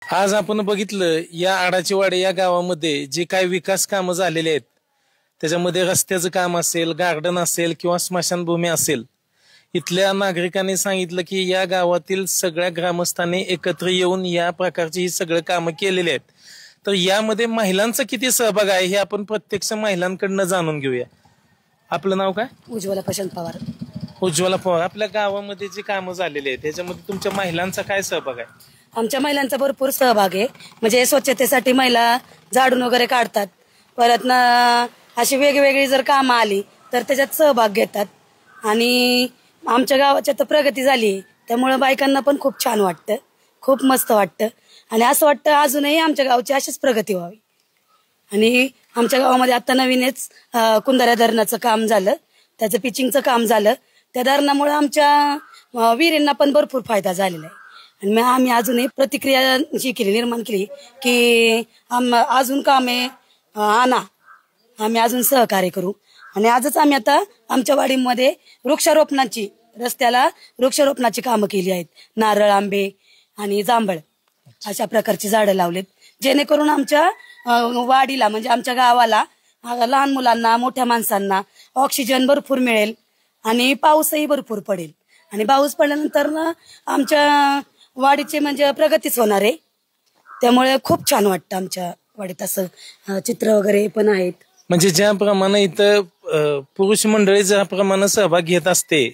आज आपण बघितलं या आडाचीवाडी या गावामध्ये जे काही विकास कामं झालेले आहेत त्याच्यामध्ये रस्त्याचं काम असेल, गार्डन असेल किंवा स्मशानभूमी असेल, इथल्या नागरिकांनी सांगितलं की या गावातील सगळ्या ग्रामस्थांनी एकत्र येऊन या प्रकारची ही सगळं कामं केलेली आहेत. तर यामध्ये महिलांचा किती सहभाग आहे हे आपण प्रत्यक्ष महिलांकडनं जाणून घेऊया. आपलं नाव काय? उज्ज्वला प्रशांत पवार. उज्ज्वला पवार. आपल्या गावामध्ये जी कामं झालेली आहेत त्याच्यामध्ये तुमच्या महिलांचा काय सहभाग आहे? आमच्या महिलांचा भरपूर सहभाग आहे. म्हणजे स्वच्छतेसाठी महिला झाडून वगैरे काढतात. परत ना अशी वेगवेगळी जर कामं आली तर त्याच्यात सहभाग घेतात. आणि आमच्या गावाची तर प्रगती झाली त्यामुळे बायकांना पण खूप छान वाटतं, खूप मस्त वाटतं. आणि असं वाटतं अजूनही आमच्या गावची अशीच प्रगती व्हावी. आणि आमच्या गावामध्ये आता नवीनच कुंदाऱ्या धरणाचं काम झालं, त्याचं पिचिंगचं काम झालं. त्या धरणामुळे आमच्या विहिरींना पण भरपूर फायदा झालेला आहे. आणि आम्ही अजूनही प्रतिक्रिया जी केली, निर्माण केली की अजून कामे आणा, आम्ही अजून सहकार्य करू. आणि आजच आम्ही आता आमच्या वाडीमध्ये रस्त्याला वृक्षारोपणाची कामं केली आहेत. नारळ, आंबे आणि जांभळ अशा प्रकारची झाडं लावलेत, जेणेकरून आमच्या वाडीला म्हणजे आमच्या गावाला लहान मुलांना, मोठ्या माणसांना ऑक्सिजन भरपूर मिळेल आणि पाऊसही भरपूर पडेल. आणि पाऊस पडल्यानंतर ना आमच्या वाडीची म्हणजे प्रगतीच होणार आहे. त्यामुळे खूप छान वाटतं आमच्या वाडीत. असं चित्र वगैरे पण आहेत. म्हणजे ज्याप्रमाणे इथं पुरुष मंडळी ज्याप्रमाणे सहभाग घेत असते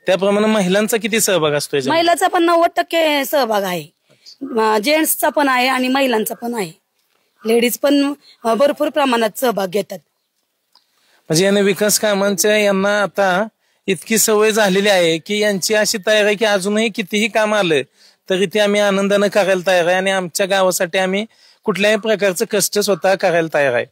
त्याप्रमाणे महिलांचा किती सहभाग असतो? महिलांचा पण 90% सहभाग आहे, जेंट्सचा पण आहे आणि महिलांचा पण आहे. लेडीज पण भरपूर प्रमाणात सहभाग घेतात. म्हणजे याने विकास कामांच्या यांना आता इतकी सवय झालेली आहे की यांची अशी तयारी आहे की अजूनही कितीही काम आलं तरी ते आम्ही आनंदानं करायला तयार आहे आणि आमच्या गावासाठी आम्ही कुठल्याही प्रकारचं कष्ट स्वतः करायला तयार आहे.